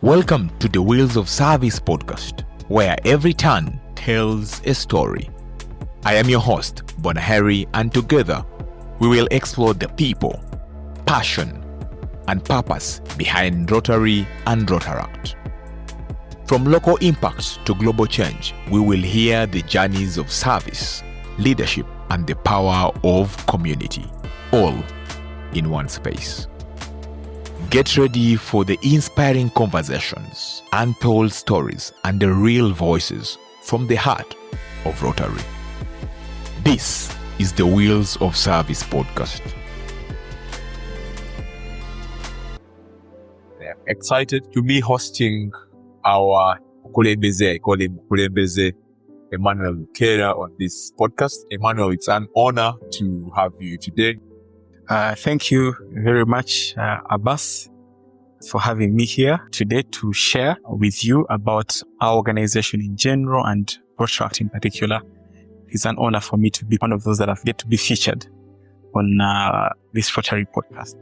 Welcome to the Wheels of Service podcast, where every turn tells a story. I am your host, Bwanaheri, and together we will explore the people, passion, and purpose behind Rotary and Rotaract. From local impact to global change, we will hear the journeys of service, leadership, and the power of community, all in one space. Get ready for the inspiring conversations, untold stories, and the real voices from the heart of Rotary. This is the Wheels of Service podcast. I'm excited to be hosting our Kulembeze, I call him Kulembeze, Emmanuel Lukeera on this podcast. Emmanuel, it's an honor to have you today. Thank you very much, Abass, for having me here today to share with you about our organization in general and Rotaract in particular. It's an honor for me to be one of those that have get to be featured on this Rotary podcast.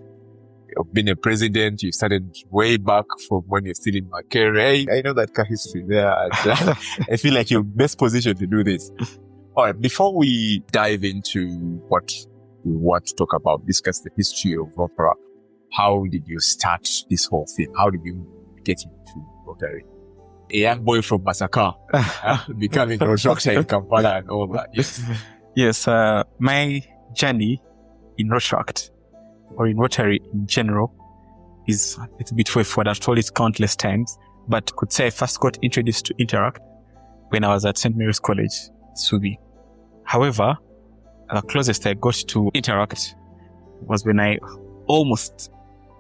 You've been a president. You started way back from when you're still in Makerere. I know that history there. I feel like you're best positioned to do this. All right, before we dive into what we want to talk about, discuss the history of Rotaract. How did you start this whole thing? How did you get into Rotary? A young boy from Masaka, becoming a Rotaract in Kampala and all that. Yes, my journey in Rotaract or in Rotary in general is a little bit way forward. I've told it countless times, but could say I first got introduced to Interact when I was at St. Mary's College, Subi. However, the closest I got to Interact was when I almost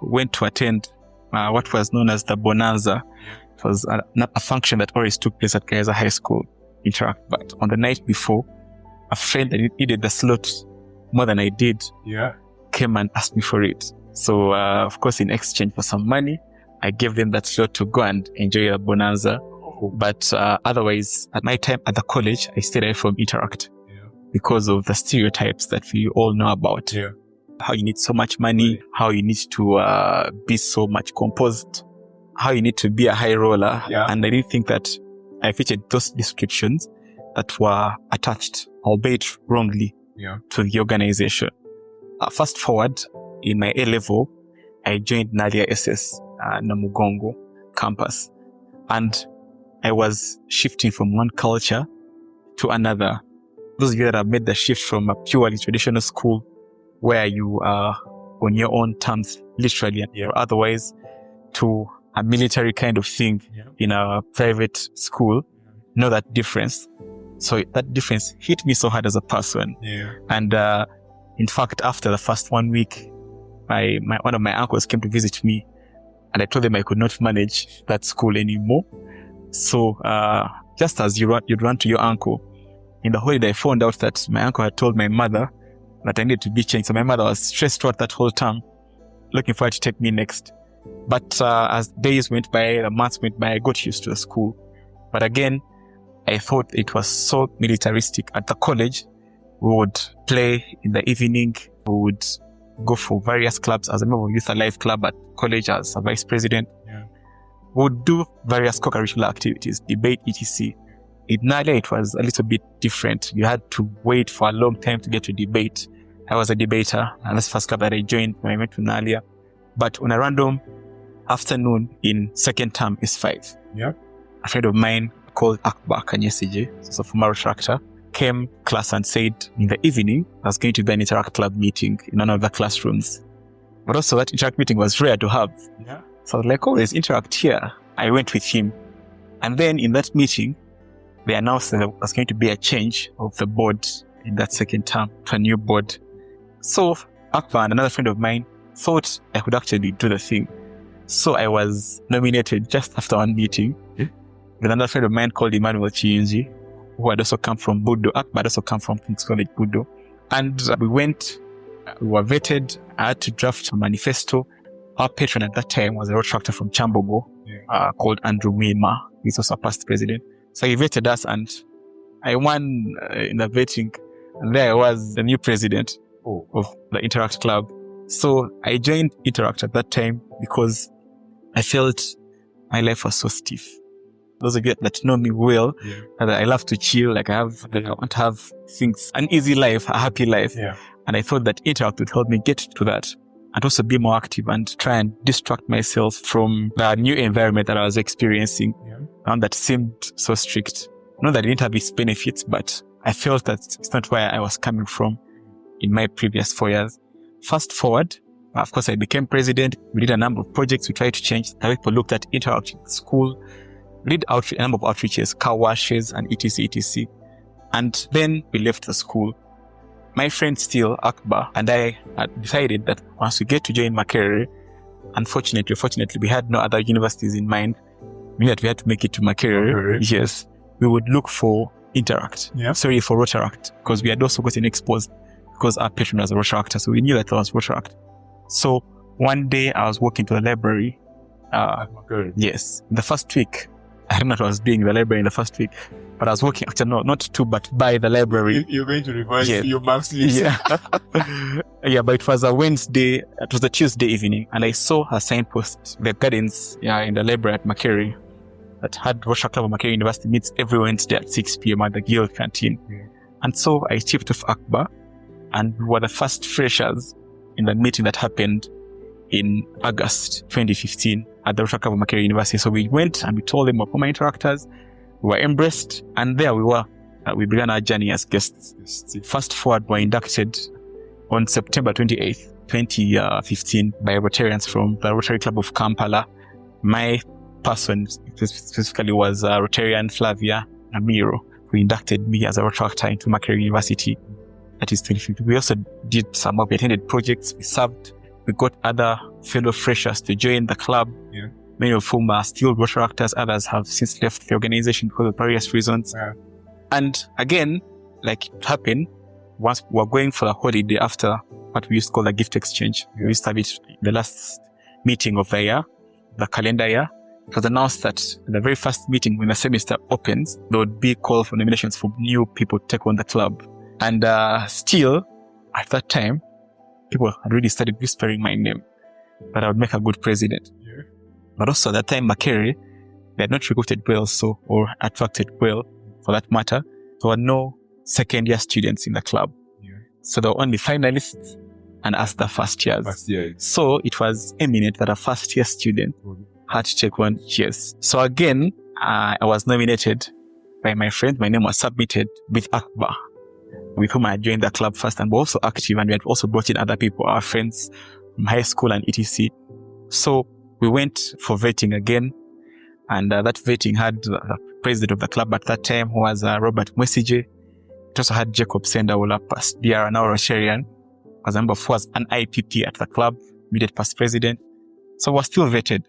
went to attend what was known as the Bonanza. It was a function that always took place at Kaiser High School, Interact. But on the night before, a friend that needed the slot more than I did came and asked me for it. So, of course, in exchange for some money, I gave them that slot to go and enjoy the Bonanza. But otherwise, at my time at the college, I stayed away from Interact. Because of the stereotypes that we all know about. How you need so much money, how you need to be so much composed, how you need to be a high roller. And I didn't think that I fitted those descriptions that were attached, albeit wrongly, to the organization. Fast forward, in my A-level, I joined Nadia SS, Namugongo campus. And I was shifting from one culture to another. Those of you that have made the shift from a purely traditional school where you are on your own terms, literally and otherwise, to a military kind of thing in a private school, know that difference. So that difference hit me so hard as a person. And in fact, after the first 1 week, one of my uncles came to visit me and I told them I could not manage that school anymore. So just as you'd run to your uncle, in the holiday, I found out that my uncle had told my mother that I needed to be changed. So my mother was stressed out that whole term, looking for her to take me next. But as days went by, the months went by, I got used to the school. But again, I thought it was so militaristic. At the college, we would play in the evening. We would go for various clubs. As a member of Youth Alive Club at college, as a vice president, we would do various co-curricular activities, debate, etc. In Nalia, it was a little bit different. You had to wait for a long time to get to debate. I was a debater, and that's the first club that I joined when I went to Nalia. But on a random afternoon in second term S5, a friend of mine called Akbar Kanyesije, so former Rotaractor, came class and said in the evening, there's going to be an Interact Club meeting in one of the classrooms. But also that Interact meeting was rare to have. So I was like, oh, there's Interact here. I went with him. And then in that meeting, they announced that there was going to be a change of the board in that second term to a new board. So Akbar and another friend of mine thought I could actually do the thing. So I was nominated just after one meeting with another friend of mine called Emmanuel Lukeera, who had also come from Budo. Akbar had also come from King's College Budo. And we were vetted. I had to draft a manifesto. Our patron at that time was a Rotaractor from Chambogo called Andrew Mwima. He's also a past president. So he vetted us and I won in the vetting. And there I was the new president of the Interact Club. So I joined Interact at that time because I felt my life was so stiff. Those of you that know me well, that I love to chill, like I want to have things, an easy life, a happy life. And I thought that Interact would help me get to that and also be more active and try and distract myself from the new environment that I was experiencing and that seemed so strict. Not that it didn't have its benefits, but I felt that it's not where I was coming from in my previous 4 years. Fast forward, of course, I became president. We did a number of projects. We tried to change how people looked at Interact in school. We did a number of outreaches, car washes, and etc. And then we left the school. My friend still, Akbar, and I had decided that once we get to join Makerere, fortunately, we had no other universities in mind. Meaning that we had to make it to Makerere. Yes. We would look for Interact. For Rotaract, because we had also gotten exposed because our patron was a Rotaract, so we knew that there was Rotaract. So one day I was walking to the library. Yes. The first week, I don't know what I was doing in the library in the first week, but I was walking, actually no, not to, but by the library. You're going to revise your marks list. But it was a Wednesday, it was a Tuesday evening, and I saw a signpost, the gardens in the library at Makerere, that had Rotary Club of Makerere University meets every Wednesday at 6 p.m. at the Guild Canteen. And so I chipped off Akbar, and we were the first freshers in the meeting that happened in August 2015 at the Rotary Club of Makerere University. So we went and we told them we're former interactors. We were embraced, and there we were. We began our journey as guests. Fast forward, we were inducted on September 28th, 2015 by Rotarians from the Rotary Club of Kampala. My person specifically was Rotarian Flavia Namiro, who inducted me as a Rotaractor into Makerere University. That is 2015. We also did some work. We attended projects. We served. We got other fellow freshers to join the club. Many of whom are still Rotaractors. Others have since left the organization because of various reasons. And again, like it happened, once we were going for a holiday after what we used to call the gift exchange. We used to have it the last meeting of the year, the calendar year. It was announced that in the very first meeting when the semester opens, there would be call for nominations for new people to take on the club. And still, at that time, people had really started whispering my name, that I would make a good president. But also at that time, Makerere, they had not recruited well, or attracted well, for that matter. There were no second-year students in the club. So there were only finalists and us the first years. So it was eminent that a first-year student had to take on years. So again, I was nominated by my friend. My name was submitted with Akbar, with whom I joined the club first, and were also active, and we had also brought in other people, our friends from high school and etc. So we went for vetting again, and that vetting had the president of the club at that time, who was Robert Mwesije. It also had Jacob Sendawola, past PDRR, now Rotarian, was a member who was an IPP at the club, immediate past president. So we were still vetted.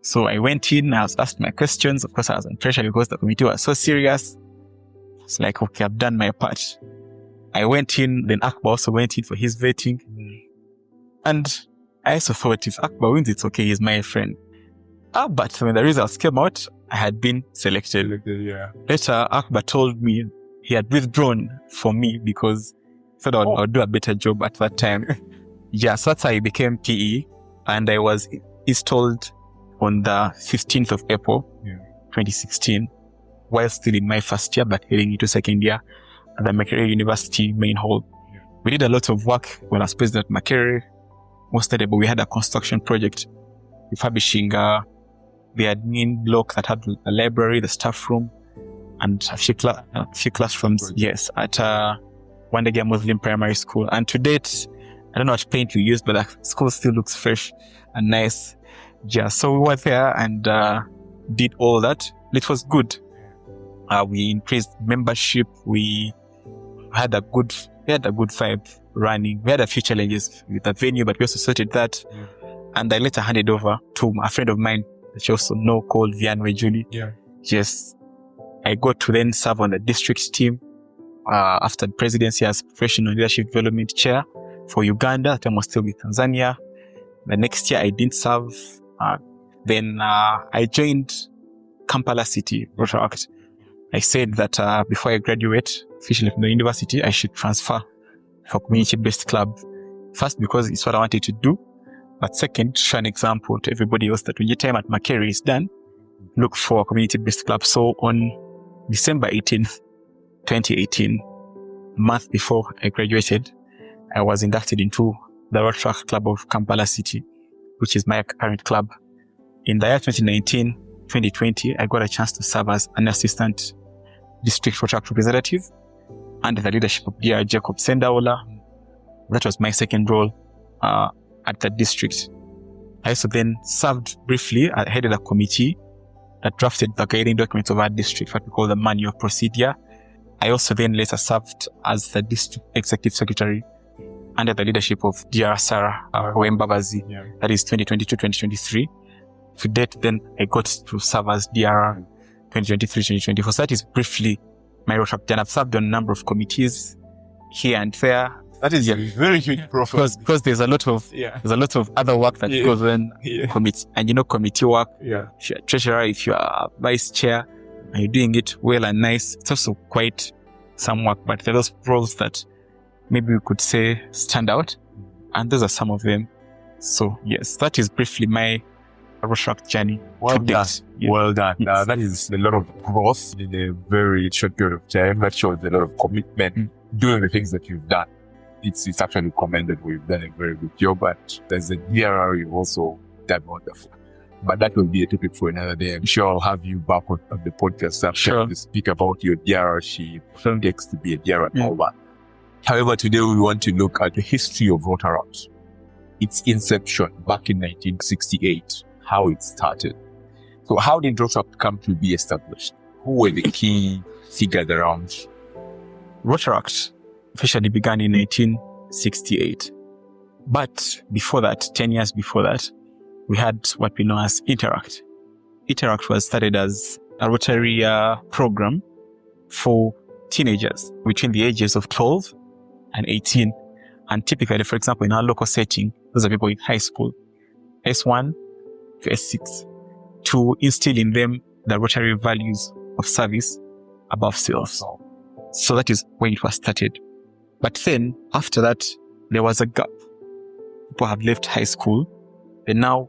So I went in, I was asked my questions. Of course, I was under pressure because the committee was so serious. It's like, okay, I've done my part. I went in, then Akbar also went in for his vetting. And I also thought, if Akbar wins, it's okay, he's my friend. But when the results came out, I had been selected. Later, Akbar told me he had withdrawn for me because he thought I would do a better job at that time. So that's how I became PE. And I was installed on the 15th of April, 2016, while still in my first year, but heading into second year at the Makerere University main hall. We did a lot of work when I was president at Makerere. Most notable, we had a construction project refurbishing the admin block that had a library, the staff room, and a few classrooms, at Wandegea Muslim Primary School. And to date, I don't know what paint we used, but the school still looks fresh and nice. So we were there and did all that. It was good. We increased membership. We had a good vibe running. We had a few challenges with the venue, but we also sorted that. And I later handed over to a friend of mine that you also know, called Vianwe Julie. I got to then serve on the district team after the presidency as professional leadership development chair for Uganda. At the time I was still with Tanzania. The next year I didn't serve. Then I joined Kampala City Rotaract. I said that before I graduate officially from the university, I should transfer for community-based club. First, because it's what I wanted to do. But second, to show an example to everybody else that when your time at Makerere is done, look for a community-based club. So on December 18th, 2018, a month before I graduated, I was inducted into the Rotaract Club of Kampala City, which is my current club. In the year 2019, 2020, I got a chance to serve as an assistant district Rotaract representative under the leadership of Dear Jacob Sendaola. That was my second role at the district. I also then served briefly. I headed a committee that drafted the guiding documents of our district, what we call the manual of procedure. I also then later served as the district executive secretary under the leadership of Dr. Sarah Wembabazi. That is 2022-2023. To date, then I got to serve as DRR 2023-2024. So that is briefly my Rotaract. And I've served on a number of committees here and there. That is a very huge profile. Because there's a lot of other work that goes on committee. And committee work. Yeah. If you're a treasurer, if you're a vice chair, and you're doing it well and nice, it's also quite some work. But there are those roles that maybe we could say stand out. And those are some of them. So yes, that is briefly my Rotaract journey. Well done. Yes. Well done. That is a lot of growth in a very short period of time. That shows a lot of commitment doing the things that you've done. It's actually commended. We've done a very good job, but there's a DRR you've also done wonderful. But that will be a topic for another day. I'm sure I'll have you back on the podcast to speak about your DRR-ship, what it takes to be a DRR and all that. However, today we want to look at the history of Rotaract, its inception back in 1968, how it started. So how did Rotaract come to be established? Who were the key figures around? Rotaract officially began in 1968. But before that, 10 years before that, we had what we know as Interact. Interact was started as a Rotary program for teenagers between the ages of 12 and 18. And typically, for example, in our local setting, those are people in high school, S1 to S6, to instill in them the Rotary values of service above self. So that is when it was started. But then, after that, there was a gap. People have left high school. They're now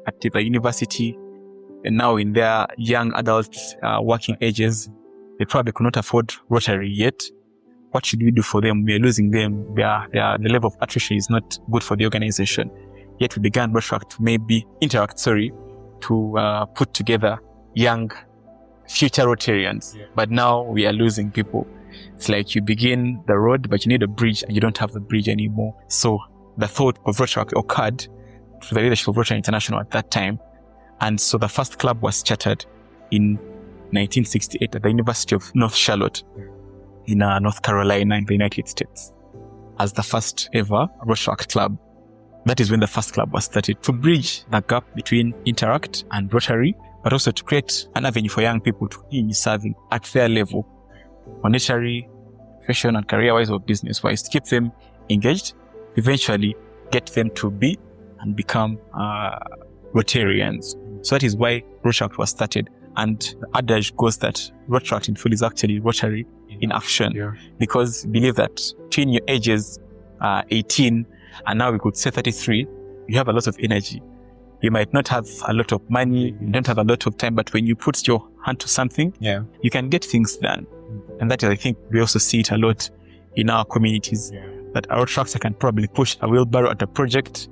at the university. And now in their young adult working ages. They probably could not afford Rotary yet. What should we do for them? We are losing them. The level of attrition is not good for the organization. Yet we began Rotaract to put together young future Rotarians. Yeah. But now we are losing people. It's like you begin the road, but you need a bridge and you don't have the bridge anymore. So the thought of Rotaract occurred through the leadership of Rotary International at that time. And so the first club was chartered in 1968 at the University of North Charlotte in North Carolina in the United States as the first ever Rotaract club. That is when the first club was started, to bridge the gap between Interact and Rotary, but also to create an avenue for young people to continue serving at their level, monetary, professional, and career-wise or business-wise, to keep them engaged, eventually get them to be and become Rotarians. So that is why Rotaract was started. And the adage goes that Rotaract in full is actually Rotary in action, because we believe that between your ages 18 and now we could say 33, you have a lot of energy. You might not have a lot of money, you don't have a lot of time, but when you put your hand to something, you can get things done. And that is, I think, we also see it a lot in our communities, that our Rotaracts can probably push a wheelbarrow at a project.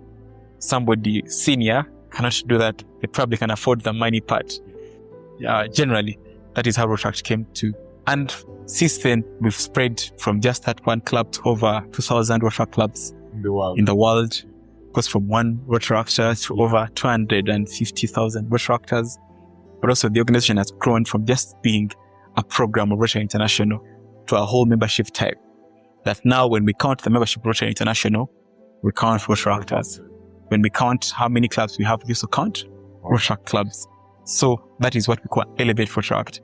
Somebody senior cannot do that. They probably can afford the money part. Generally, that is how Rotaract came to. And since then, we've spread from just that one club to over 2,000 Rotaract clubs in the world. Goes from one Rotaractor to over 250,000 Rotaractors. But also the organization has grown from just being a program of Rotary International to a whole membership type. That now when we count the membership of Rotary International, we count Rotaractors. When we count how many clubs we have, we also count Rotaract clubs. So that is what we call Elevate Rotaract.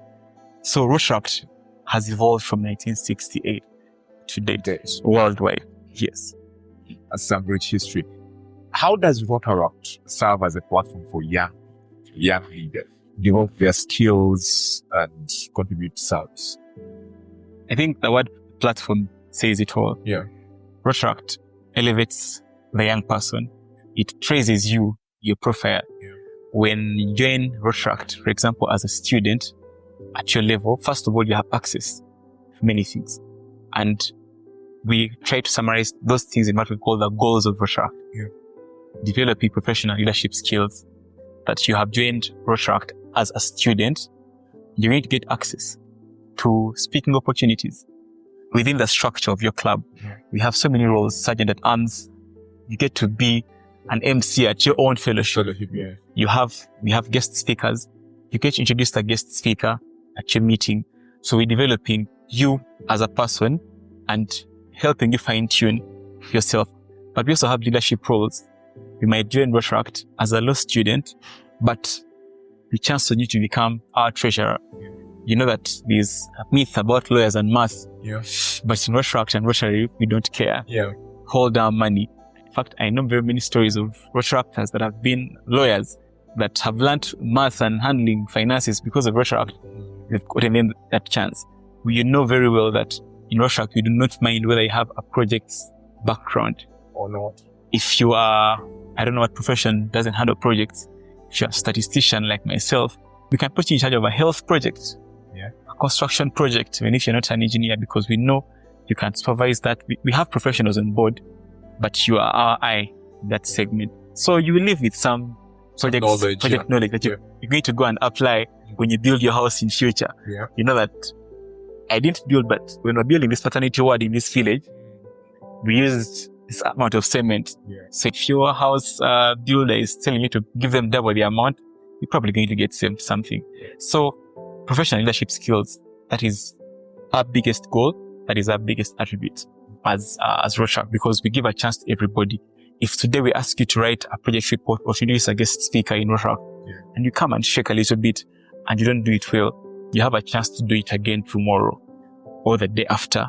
So Rotaract has evolved from 1968 to date worldwide. Yes. That's some rich history. How does Rotaract serve as a platform for young leaders, develop their skills and contribute to service? I think the word platform says it all. Rotaract elevates the young person. It praises you, your profile. when you join Rotaract, for example, as a student at your level, first of all, you have access to many things. And we try to summarize those things in what we call the goals of Rotaract. Yeah. Developing professional leadership skills that you have joined Rotaract as a student. You're going to get access to speaking opportunities within the structure of your club. Yeah. We have so many roles, sergeant at arms. You get to be an MC at your own fellowship. Yeah. We have guest speakers. You get to introduce a guest speaker at your meeting. So we're developing you as a person and helping you fine tune yourself. But we also have leadership roles. You might join Rotaract as a law student, but the chance for you to become our treasurer. Yeah. You know that there's a myth about lawyers and math. Yeah. But in Rotaract and Rotary, we don't care. Yeah. Hold our money. In fact, I know very many stories of Rotaractors that have been lawyers that have learned math and handling finances because of Rotaract. They've gotten them that chance. We know very well that in Rotaract, we do not mind whether you have a project's background or not. If you are, I don't know what profession doesn't handle projects. If you're a statistician like myself, we can put you in charge of a health project, a construction project, even if you're not an engineer, because we know you can supervise that. We have professionals on board, but you are our eye in that segment. So you will live with some project knowledge that you're going to go and apply when you build your house in future. Yeah. You know that I didn't build, but when we're building this maternity ward in this village, we used this amount of cement. Yeah. So if your house builder is telling you to give them double the amount, you're probably going to get something. So professional leadership skills, that is our biggest goal. That is our biggest attribute as Rotaract, because we give a chance to everybody. If today we ask you to write a project report or to introduce a guest speaker in Rotaract, and you come and shake a little bit and you don't do it well, you have a chance to do it again tomorrow or the day after.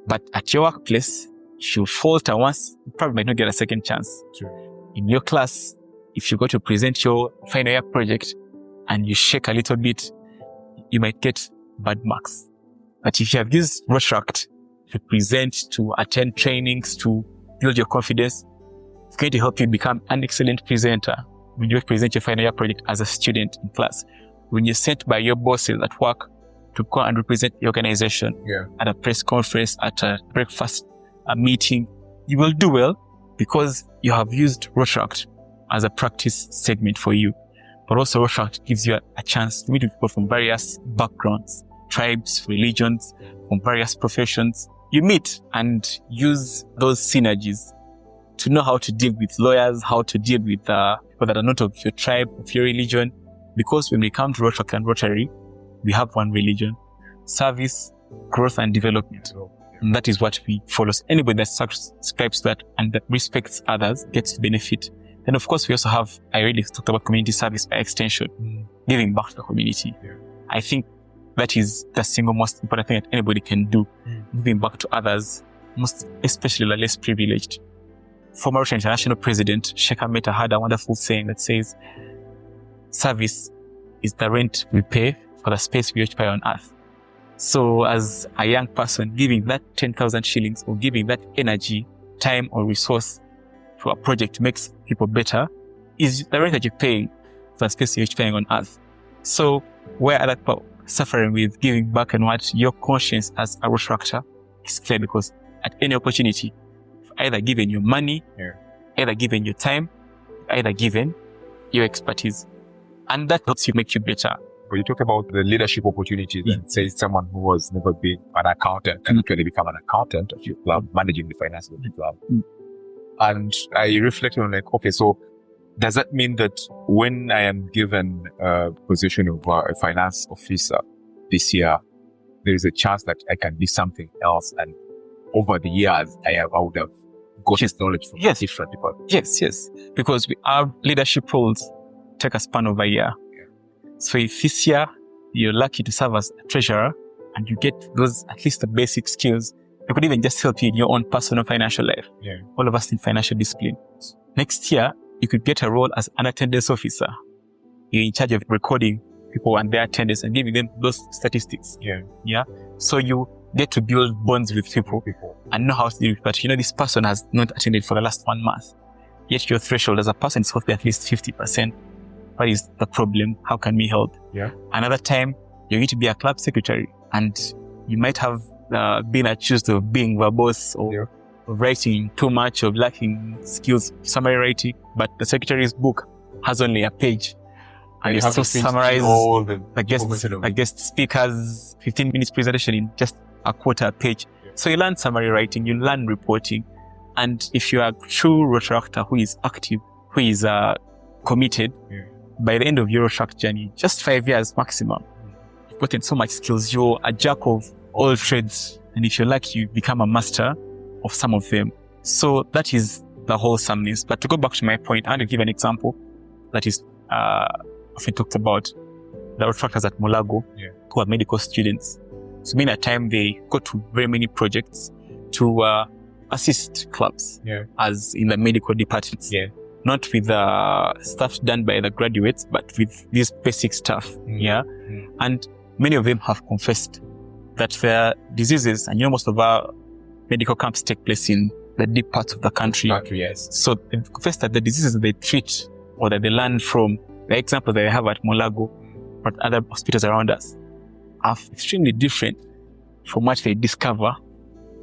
But at your workplace, if you falter once, you probably might not get a second chance. Sure. In your class, if you go to present your final year project and you shake a little bit, you might get bad marks. But if you have used Rotaract to present, to attend trainings, to build your confidence, it's going to help you become an excellent presenter when you present your final year project as a student in class. When you're sent by your bosses at work to go and represent the organization at a press conference, at a breakfast, a meeting, you will do well because you have used Rotaract as a practice segment for you. But also Rotaract gives you a chance to meet with people from various backgrounds, tribes, religions, from various professions. You meet and use those synergies to know how to deal with lawyers, how to deal with people that are not of your tribe, of your religion. Because when we come to Rotaract and Rotary, we have one religion: service, growth, and development. And that is what we follow. So anybody that subscribes to that and that respects others gets to benefit. Then, of course, we also have, I already talked about community service by extension, giving back to the community. I think that is the single most important thing that anybody can do, giving back to others, most especially the less privileged. Former Rotary International President Sheikh Meta had a wonderful saying that says, service is the rent we pay for the space we occupy on earth. So as a young person, giving that 10,000 shillings or giving that energy, time or resource to a project to make people better is the rent that you're paying for the space you're occupying on earth. So where other people suffering with giving back and what your conscience as a Rotaractor is clear, because at any opportunity, either given your money, either given your time, either given your expertise. And that helps you make you better. But you talk about the leadership opportunities and say someone who has never been an accountant and actually become an accountant of your club, managing the finances of the club. And I reflect on like, okay, so does that mean that when I am given a position of a finance officer this year, there is a chance that I can be something else? And over the years, I would have got this knowledge from different people. Yes. Because our leadership roles take a span of a year. So if this year you're lucky to serve as a treasurer and you get those, at least the basic skills, it could even just help you in your own personal financial life. All of us in financial discipline. Next year, you could get a role as an attendance officer. You're in charge of recording people and their attendance and giving them those statistics. So you get to build bonds with people and know how to deal with it. But you know, this person has not attended for the last 1 month. Yet your threshold as a person is supposed to be at least 50%. What is the problem? How can we help? Yeah. Another time, you're going to be a club secretary, and you might have been accused of being verbose or of writing too much, of lacking skills, summary writing, but the secretary's book has only a page. And you have to summarize all the guest speakers' 15 minutes presentation in just a quarter page. Yeah. So you learn summary writing, you learn reporting. And if you are a true Rotaractor who is active, who is committed, by the end of your Rotaract journey, just 5 years maximum, you've gotten so much skills. You're a jack of all trades. And if you're lucky, you become a master of some of them. So that is the wholesomeness. But to go back to my point, I want to give an example that is often talked about. The Rotaractors at Mulago who are medical students. So many a time they go to very many projects to assist clubs as in the medical departments. Not with stuff done by the graduates, but with this basic stuff. And many of them have confessed that their diseases, and most of our medical camps take place in the deep parts of the country. So they confessed that the diseases that they treat or that they learn from the example that they have at Mulago or other hospitals around us are extremely different from what they discover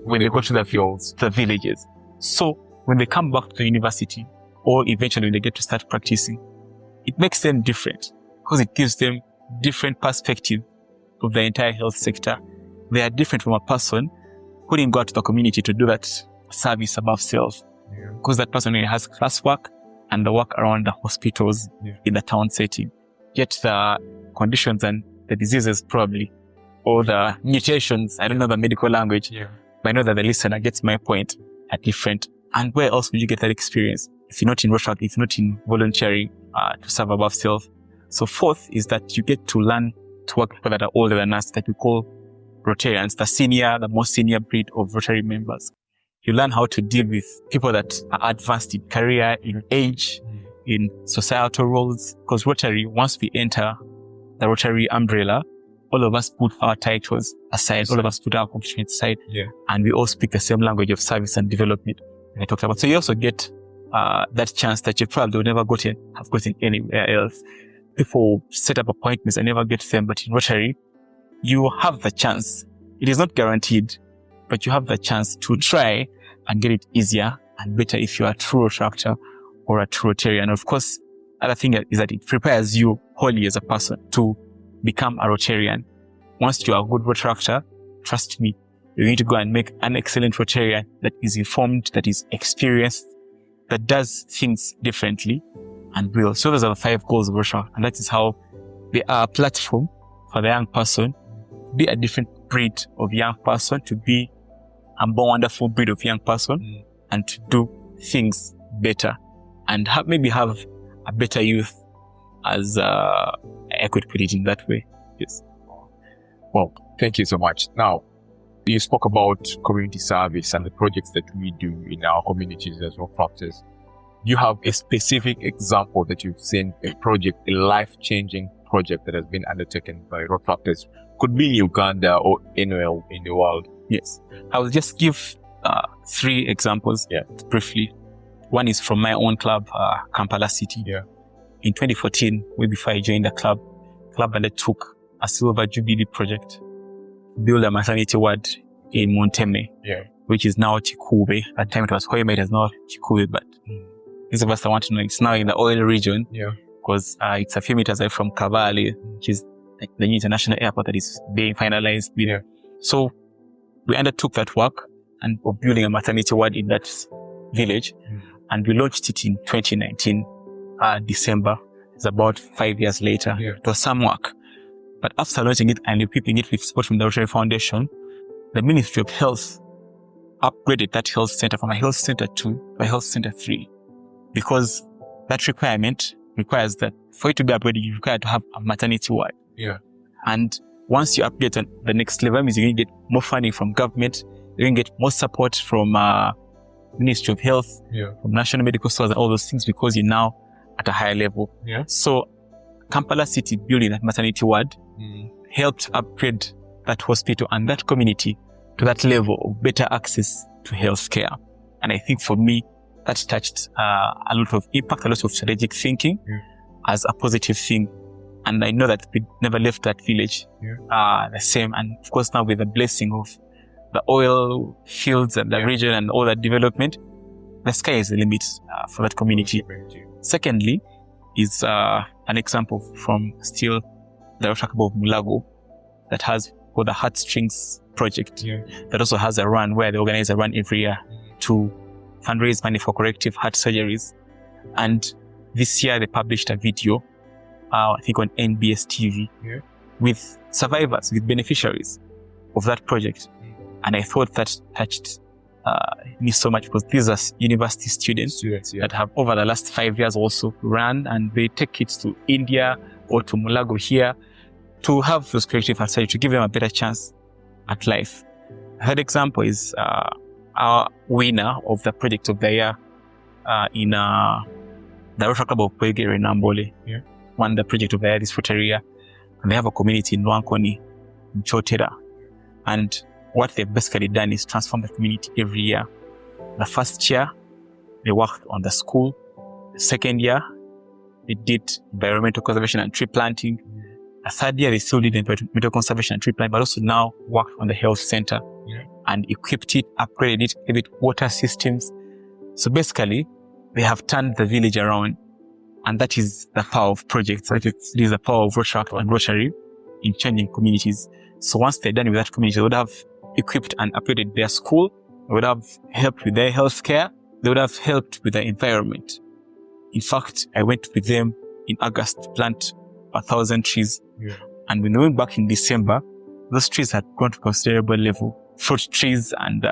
when they go to the villages. So when they come back to the university, or eventually when they get to start practicing, it makes them different because it gives them different perspective of the entire health sector. They are different from a person who didn't go out to the community to do that service above self, because that person only has classwork and the work around the hospitals in the town setting. Yet the conditions and the diseases probably, or the mutations, I don't know the medical language, but I know that the listener gets my point, are different. And where else would you get that experience if you're not in Rotaract, if you're not in volunteering to serve above self? So fourth is that you get to learn to work with people that are older than us, that we call Rotarians, the most senior breed of Rotary members. You learn how to deal with people that are advanced in career, in age, in societal roles. Because Rotary, once we enter the Rotary umbrella, all of us put our titles aside, all of us put our accomplishments aside, and we all speak the same language of service and development that I talked about. So you also get that chance that you probably would never have gotten anywhere else. People set up appointments and never get them, but in Rotary, you have the chance. It is not guaranteed, but you have the chance to try and get it easier and better if you are a true Rotaractor or a true Rotarian. Of course, other thing is that it prepares you wholly as a person to become a Rotarian. Once you are a good Rotaractor, trust me, you're going to go and make an excellent Rotarian that is informed, that is experienced, that does things differently and will. So those are the 5 goals of Rotaract, and that is how they are a platform for the young person, be a different breed of young person, to be a more wonderful breed of young person, and to do things better, and maybe have a better youth, as I could put it in that way. Yes. Well, thank you so much. Now, you spoke about community service and the projects that we do in our communities as well, practice. You have a specific example that you've seen, a project, a life-changing project that has been undertaken by Rotaractors. Could be in Uganda or anywhere in the world. Yes. I will just give 3 examples briefly. One is from my own club, Kampala City. In 2014, way before I joined the club undertook a Silver Jubilee project, build a maternity ward in Monteme, which is now Chikube. At the time it was Hoima, it is now Chikube, but those of us that want to know, it's now in the oil region, because it's a few meters away from Kabale, which is like the new international airport that is being finalized. So we undertook that work and of building a maternity ward in that village, and we launched it in 2019, December. It's about 5 years later. It was some work. But after launching it and equipping it with support from the Rotary Foundation, the Ministry of Health upgraded that health center from a health center 2 to a health center 3. Because that requirement requires that for it to be upgraded, you require to have a maternity ward. And once you upgrade to the next level, means you're going to get more funding from government, you're going to get more support from Ministry of Health, from National Medical Stores and all those things, because you're now at a higher level. So Kampala City building that maternity ward helped upgrade that hospital and that community to that level of better access to healthcare. And I think for me, that touched a lot of impact, a lot of strategic thinking, as a positive thing. And I know that we never left that village the same. And of course, now with the blessing of the oil fields and the region and all that development, the sky is the limit for that community. Secondly, is an example from still the Rotaract of Mulago that has called the Heartstrings project that also has a run where they organize a run every year to fundraise money for corrective heart surgeries. And this year they published a video, I think on NBS TV, with survivors, with beneficiaries of that project. And I thought that touched me so much because these are university students that have over the last 5 years also run, and they take kids to India or to Mulago here to have those corrective heart surgery to give them a better chance at life. A third example is our winner of the project of the year in the Rotary Club of PDRR in Ambole. Won the project of the year this Rotary year. And they have a community in Wankoni, in Chotera. And what they've basically done is transform the community every year. The first year, they worked on the school. The second year, they did environmental conservation and tree planting. The third year, they still did environmental conservation and tree planting, but also now worked on the health center and equipped it, upgraded it, gave it water systems. So basically, they have turned the village around, and that is the power of projects. It is the power of Rotaract and Rotary in changing communities. So once they're done with that community, they would have equipped and upgraded their school, they would have helped with their health care, they would have helped with the environment. In fact, I went with them in August to plant 1,000 trees. And when we went back in December, those trees had grown to considerable level. Fruit trees and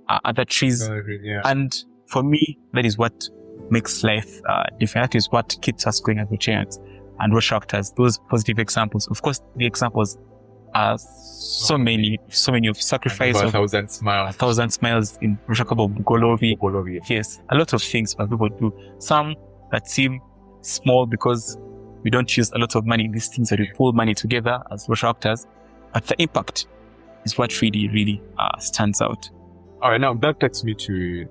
other trees. And for me, that is what makes life different. That is what keeps us going as Rotarians and Rotaract has those positive examples. Of course, the examples are so many of sacrifice of 1,000 smiles. 1,000 smiles in Rotaract of Bugolovi. Yes, a lot of things that people do. Some that seem small because we don't use a lot of money in these things that we pull money together as Rotaractors, but the impact is what really stands out. All right, now that takes me to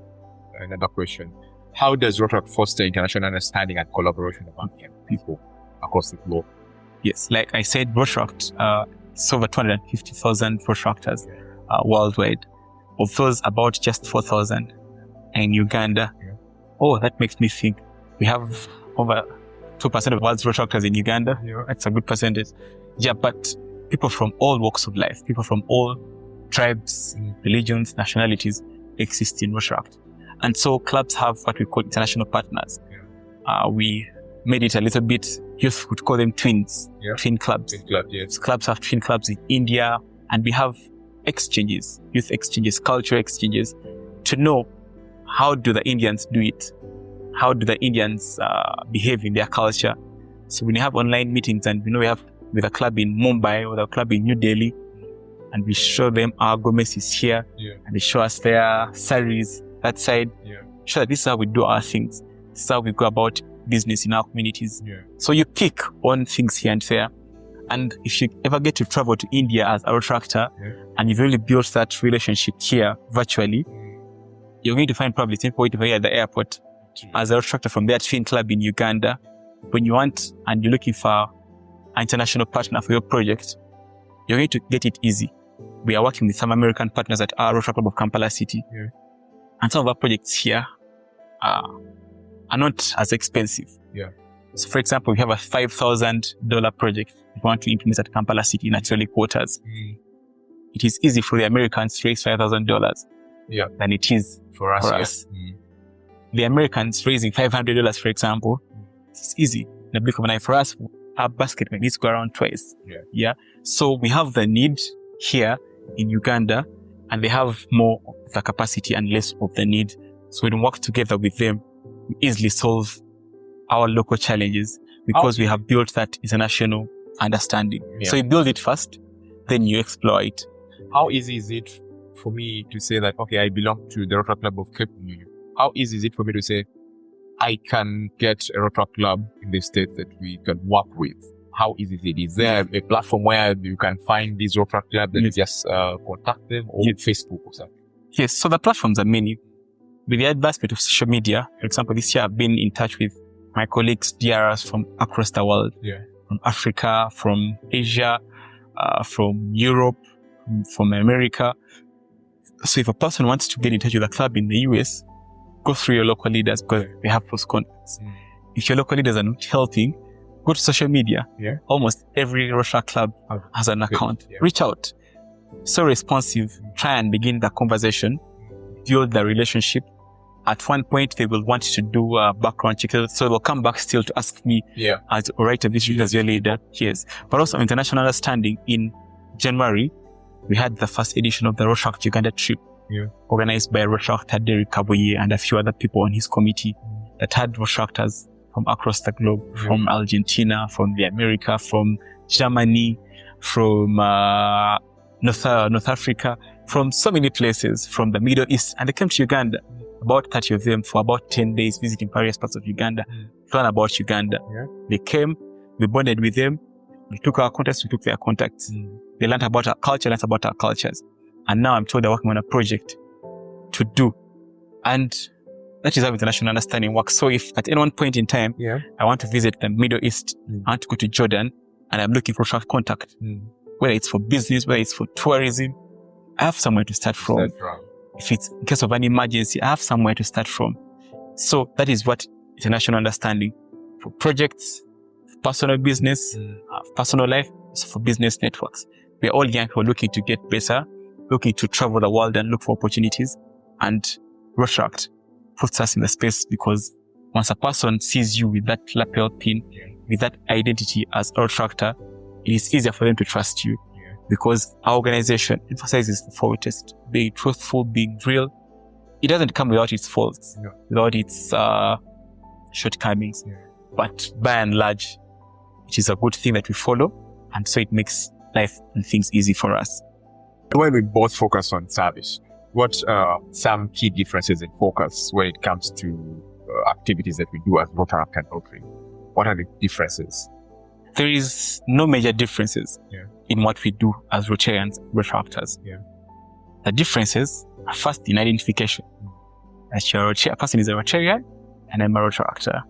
another question. How does Rotaract foster international understanding and collaboration among people across the globe? Yes, like I said, Rotaract, it's over 250,000 Rotaractors worldwide. Of those, about just 4,000 in Uganda. Oh, that makes me think. We have over 2% of the world's Rotaractors in Uganda. That's a good percentage. Yeah, but people from all walks of life, people from all tribes, religions, nationalities exist in Rotaract. And so clubs have what we call international partners. We made it a little bit, youth would call them twins, twin clubs. Twin club, yes. Clubs have twin clubs in India, and we have exchanges, youth exchanges, cultural exchanges, to know how do the Indians do it? How do the Indians behave in their culture? So when you have online meetings, and we have with a club in Mumbai or a club in New Delhi, and we show them our Gomez is here, and they show us their saris, that side, show that this is how we do our things. This is how we go about business in our communities. So you pick on things here and there. And if you ever get to travel to India as a Rotaractor, and you've really built that relationship here virtually, you're going to find probably people waiting for you at the airport as a Rotaractor from their twin club in Uganda. When you want and you're looking for an international partner for your project, you're going to get it easy. We are working with some American partners at our Rotary Club of Kampala City. And some of our projects here are not as expensive. So for example, we have a $5,000 project we want to implement at Kampala City Naturally Quarters. It is easy for the Americans to raise $5,000 than it is for us. The Americans raising $500, for example, it's easy. In the blink of an eye. For us, our basket needs to go around twice. So we have the need here in Uganda, and they have more of the capacity and less of the need. So when we work together with them, we easily solve our local challenges because we have built that international understanding. So you build it first, then you explore it. How easy is it for me to say that, okay, I belong to the Rotary Club of Cape Town? How easy is it for me to say, I can get a Rotary Club in the state that we can work with? How easy is it? Is there a platform where you can find these Rotary Clubs that you just contact them, or Facebook or something? Yes, so the platforms are many. With the advancement of social media, for example, this year I've been in touch with my colleagues, DRRs from across the world, from Africa, from Asia, from Europe, from America. So if a person wants to get in touch with a club in the US, go through your local leaders because they have those contacts. If your local leaders are not helping, go to social media. Almost every Rotaract club has an account. Reach out. So responsive. Try and begin the conversation. Build the relationship. At one point, they will want to do a background check. So they'll come back still to ask me, as a writer, this as your leader. Yes. But also international understanding. In January, we had the first edition of the Rotaract Uganda trip, organized by Rotaract Derek Kabuye and a few other people on his committee that had Rotaractors from across the globe, from Argentina, from the America, from Germany, from North Africa, from so many places, from the Middle East. And they came to Uganda, about 30 of them, for about 10 days, visiting various parts of Uganda, to learn about Uganda. They came, we bonded with them, we took our contacts, we took their contacts. They learned about our culture, learned about our cultures. And now I'm told they're working on a project to do. And that is how international understanding works. So if at any one point in time, I want to visit the Middle East, I want to go to Jordan, and I'm looking for Rotaract contact, whether it's for business, whether it's for tourism, I have somewhere to start from. If it's in case of an emergency, I have somewhere to start from. So that is what international understanding for projects, for personal business, personal life, so for business networks. We are all young people looking to get better, looking to travel the world and look for opportunities. And Rotaract puts us in the space because once a person sees you with that lapel pin, with that identity as a Rotaractor, it is easier for them to trust you. Because our organization emphasizes the forwardest, being truthful, being real. It doesn't come without its faults, without its shortcomings. But by and large, it is a good thing that we follow. And so it makes life and things easy for us. When we both focus on service, what are some key differences in focus when it comes to activities that we do as Rotaract and Rotary? What are the differences? There is no major differences in what we do as Rotarians, Rotaractors. The differences are first in identification. A person is a Rotarian and I'm a Rotaractor.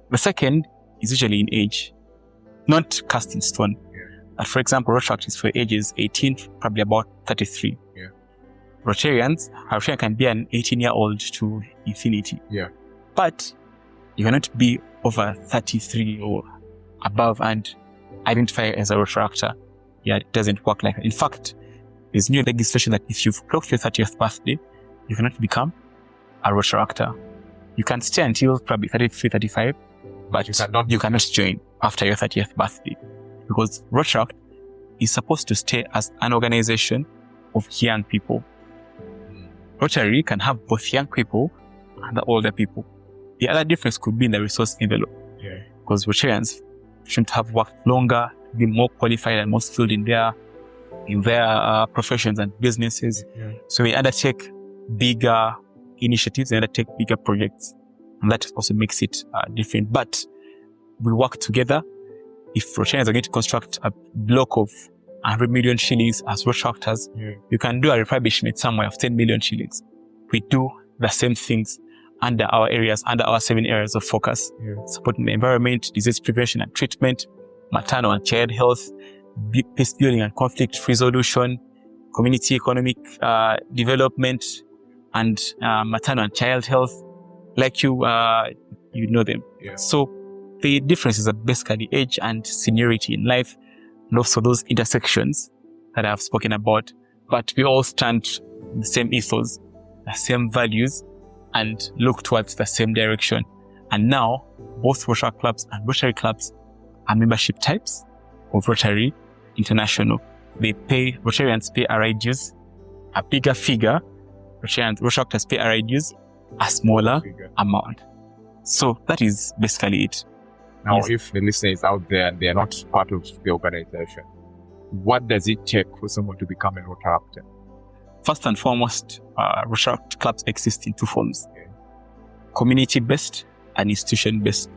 The second is usually in age, not cast in stone. For example, Rotaract is for ages 18, probably about 33. Rotarians, a Rotarian can be an 18-year-old to infinity. But you cannot be over 33 or above and identify as a Rotaractor. It doesn't work like that. In fact, there's new legislation that if you've clocked your 30th birthday, you cannot become a Rotaractor. You can stay until probably 33, 35, but you cannot join after your 30th birthday. Because Rotaract is supposed to stay as an organization of young people. Rotary can have both young people and the older people. The other difference could be in the resource envelope. Because Rotarians shouldn't have worked longer, be more qualified and more skilled in their professions and businesses. So we undertake bigger initiatives, we undertake bigger projects. And that also makes it different. But we work together. If Rotarians are going to construct a block of 100 million shillings as Rotaractors, you can do a refurbishment somewhere of 10 million shillings. We do the same things under our areas, under our 7 areas of focus, supporting the environment, disease prevention and treatment, maternal and child health, peace building and conflict resolution, community economic development, and maternal and child health, like you know them. So the differences are basically age and seniority in life, and also those intersections that I've spoken about. But we all stand the same ethos, the same values, and look towards the same direction. And now, both Rotaract clubs and Rotary clubs are membership types of Rotary International. Rotarians pay RI dues, a bigger figure. Rotaractors pay RI dues, a smaller amount. So that is basically it. Now, if the listener is out there and they are not part of the organization, what does it take for someone to become a Rotaractor? First and foremost, Rotaract clubs exist in two forms. Community-based and institution-based.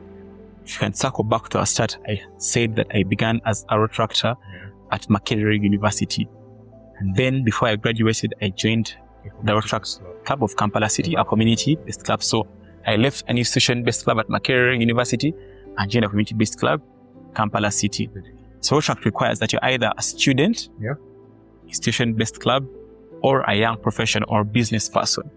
If you can circle back to our start, I said that I began as a Rotaractor at Makerere University. And then before I graduated, I joined the Rotaract Club of Kampala City, a community-based club. So I left an institution-based club at Makerere University and joined a community-based club, Kampala City. So Rotaract requires that you're either a student, institution-based club, or a young professional or business person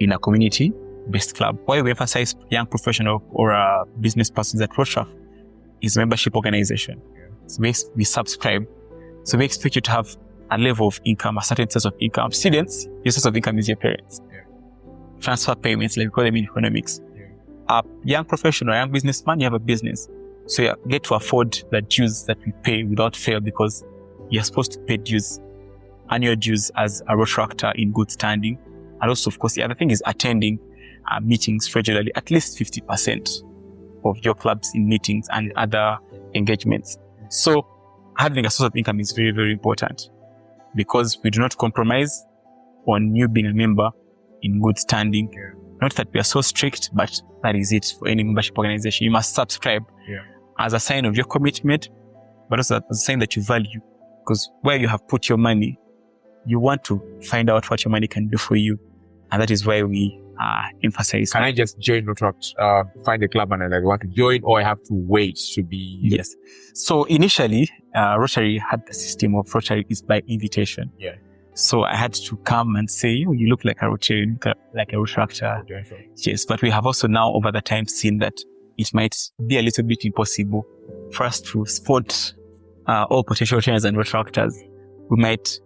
in a community-based club. Why we emphasize young professional or a business person at Rotaract is a membership organization. So we subscribe. So we expect you to have a level of income, a certain source of income. Students, your source of income is your parents. Transfer payments, like we call them in economics. A young professional, a young businessman, you have a business. So you get to afford the dues that we pay without fail because you're supposed to pay dues, annual dues as a Rotaractor in good standing. And also, of course, the other thing is attending meetings regularly, at least 50% of your clubs in meetings and other engagements. So having a source of income is very, very important because we do not compromise on you being a member in good standing. Not that we are so strict, but that is it for any membership organization. You must subscribe as a sign of your commitment, but also as a sign that you value. Because where you have put your money, you want to find out what your money can do for you. And that is why we emphasize. Can I just join Rotaract, find a club and I want to join, or I have to wait to be? Yes. So initially, Rotary had the system of Rotary is by invitation. So I had to come and say, oh, you look like a Rotarian, like a Rotaractor. Yes, but we have also now over the time seen that it might be a little bit impossible for us to spot all potential Rotarians and Rotaractors. We might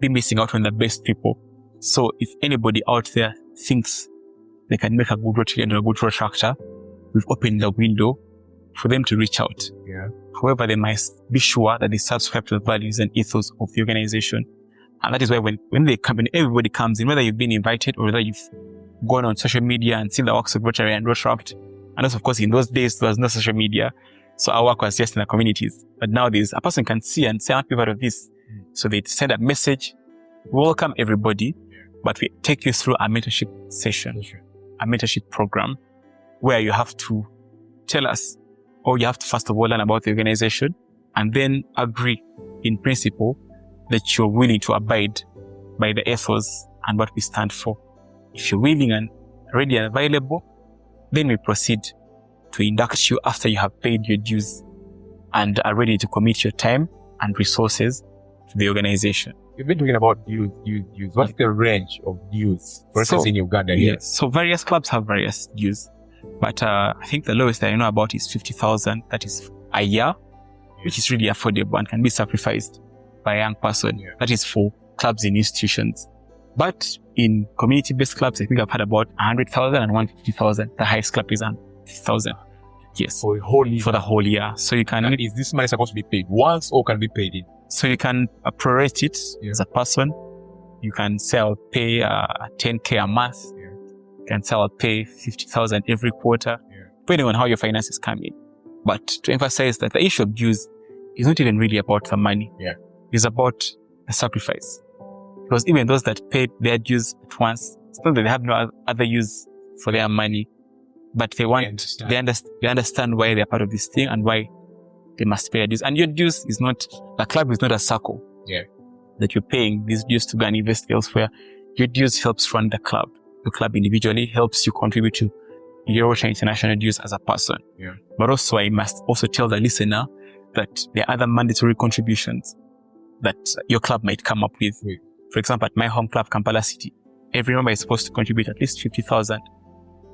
be missing out on the best people. So if anybody out there thinks they can make a good Rotarian or a good Rotaractor, we've opened the window for them to reach out. However, they must be sure that they subscribe to the values and ethos of the organization. And that is why when they come in, everybody comes in, whether you've been invited or whether you've gone on social media and seen the works of Rotary and Rotaract. And also, of course, in those days, there was no social media. So our work was just in the communities. But nowadays, a person can see and say, I want to be part of this. So they send a message, welcome everybody, but we take you through a mentorship session, a mentorship program, where you have to tell us, or you have to first of all learn about the organization and then agree in principle that you're willing to abide by the ethos and what we stand for. If you're willing and ready and available, then we proceed to induct you after you have paid your dues and are ready to commit your time and resources to the organization. You've been talking about dues. What's the range of dues, for instance, in Uganda here? So various clubs have various dues, but I think the lowest that I know about is 50,000. That is a year, which is really affordable and can be sacrificed by a young person. That is for clubs in institutions. But in community-based clubs, I think I've had about 100,000 and 150,000. The highest club is 150,000. Yes. For a whole year. For the whole year. So you can. And is this money supposed to be paid once or can be paid in? So you can prorate it as a person. You can say I'll pay 10K a month. You can say I'll pay 50,000 every quarter, depending on how your finances come in. But to emphasize that the issue of dues is not even really about the money. It's about the sacrifice. Because even those that paid their dues at once, it's not that they have no other use for their money, but they understand why they're part of this thing and why they must pay their dues. And your dues is not, the club is not a circle that you're paying these dues to go and invest elsewhere. Your dues helps run the club. The club individually helps you contribute to your international dues as a person. But also I must also tell the listener that there are other mandatory contributions that your club might come up with. For example, at my home club, Kampala City, every member is supposed to contribute at least 50,000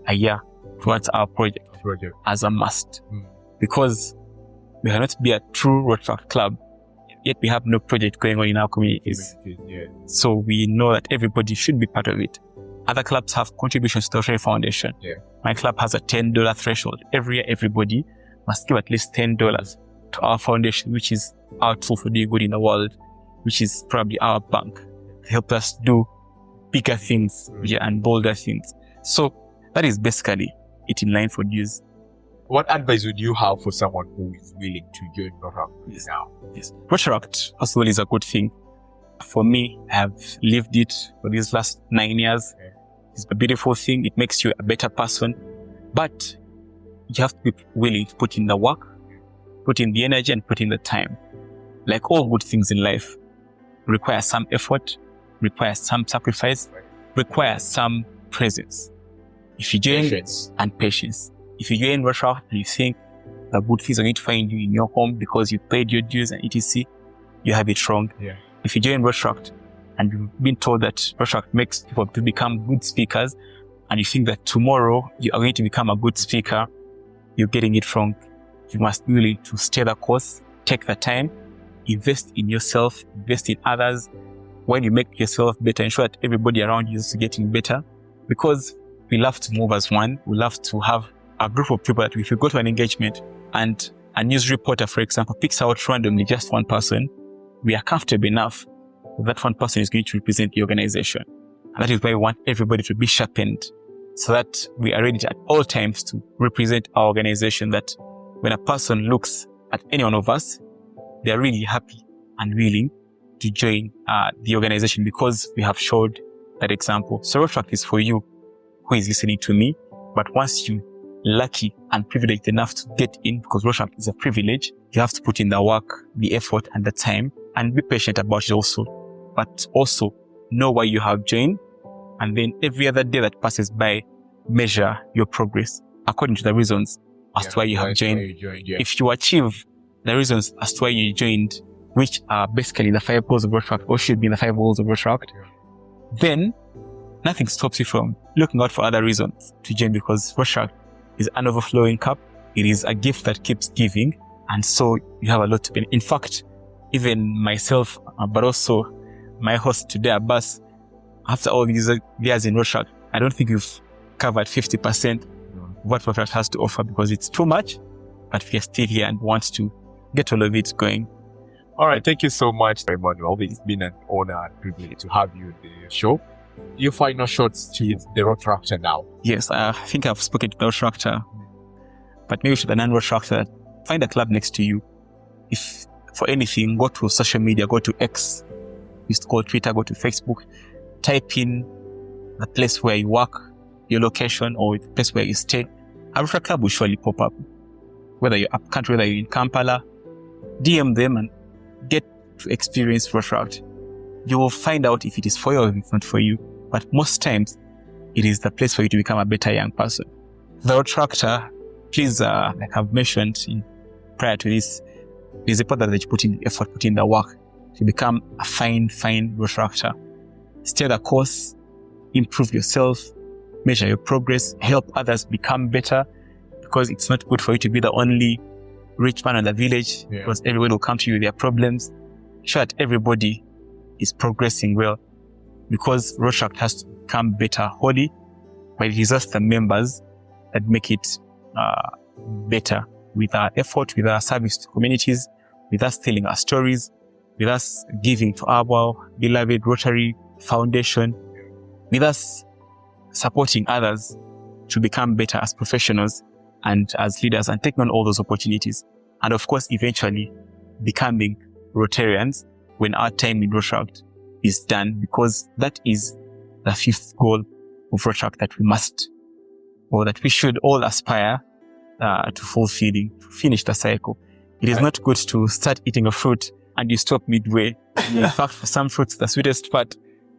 a year towards our project as a must. Because we cannot be a true Rotaract club, yet we have no project going on in our communities. So we know that everybody should be part of it. Other clubs have contributions to the Rotary Foundation. My club has a $10 threshold. Every year, everybody must give at least $10 to our foundation, which is our tool for doing good in the world, which is probably our bank. They help us do bigger things and bolder things. So that is basically it in line for dues. What advice would you have for someone who is willing to join Rotaract now? Rotaract as well is a good thing. For me, I have lived it for these last 9 years. It's a beautiful thing. It makes you a better person. But you have to be willing to put in the work, put in the energy, and put in the time. Like all good things in life, requires some effort, requires some sacrifice, requires some presence. If you join and patience. If you join Rotaract and you think the good things are going to find you in your home because you've paid your dues and etc., you have it wrong. Yeah. If you join Rotaract and you've been told that Rotaract makes people to become good speakers, and you think that tomorrow you are going to become a good speaker, you're getting it wrong. You must be willing to stay the course, take the time, invest in yourself, invest in others. When you make yourself better, ensure that everybody around you is getting better, because we love to move as one. We love to have a group of people that if you go to an engagement and a news reporter, for example, picks out randomly just one person, we are comfortable enough that one person is going to represent the organization. And that is why we want everybody to be sharpened, so that we are ready at all times to represent our organization, that when a person looks at any one of us, they are really happy and willing to join the organization because we have showed that example. So Rotaract is for you who is listening to me, but once you lucky and privileged enough to get in, because Rotaract is a privilege, you have to put in the work, the effort and the time, and be patient about it also. But also know why you have joined, and then every other day that passes by, measure your progress according to the reasons as to why you have joined. If you achieve the reasons as to why you joined, which are basically the 5 goals of Rotaract, or should be the 5 goals of Rotaract, then nothing stops you from looking out for other reasons to join, because Rotaract is an overflowing cup. It is a gift that keeps giving, and so you have a lot to be. In fact, even myself, but also my host today, Abass, after all these years in Rotaract, I don't think we've covered 50% of what Rotaract has to offer, because it's too much, but we are still here and want to get all of it going. All right. Thank you so much, Emmanuel. It's been an honor and privilege to have you on the show. Your final shots to the Rotaractor now. Yes, I think I've spoken to the Rotaractor, but maybe to the non-Rotaractor, find a club next to you. If for anything, go to social media, go to X, used to call Twitter, go to Facebook, type in the place where you work, your location, or the place where you stay. A Rotary club will surely pop up. Whether you're up country, whether you're in Kampala, DM them and get to experience Rotaract. You will find out if it is for you or if it's not for you. But most times, it is the place for you to become a better young person. The Rotaractor, please, like I've mentioned prior to this, is important that you put in the effort, put in the work to become a fine Rotaractor. Stay the course, improve yourself, measure your progress, help others become better, because it's not good for you to be the only rich man in the village, because everybody will come to you with their problems. Ensure that everybody is progressing well, because Rotaract has to become better wholly, but it is just the members that make it better, with our effort, with our service to communities, with us telling our stories, with us giving to our beloved Rotary Foundation, with us supporting others to become better as professionals and as leaders and taking on all those opportunities. And of course, eventually becoming Rotarians when our time in Rotaract is done, because that is the 5th goal of Rotaract that we must, or that we should all aspire to fulfilling, to finish the cycle. It is not good to start eating a fruit and you stop midway. In fact, for some fruits, the sweetest part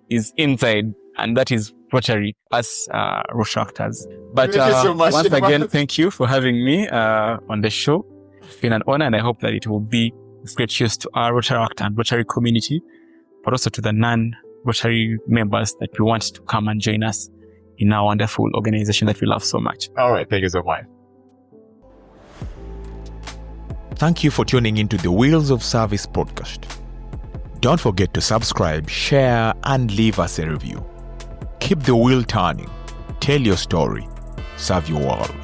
is inside, and that is Rotary as Rotaractors. But so once again, thank you for having me on the show. It's been an honor, and I hope that it will be of great use to our Rotaract and Rotary community, but also to the non-Rotary members that we want to come and join us in our wonderful organization that we love so much. All right. Thank you so much. Thank you for tuning into the Wheels of Service podcast. Don't forget to subscribe, share, and leave us a review. Keep the wheel turning. Tell your story. Serve your world.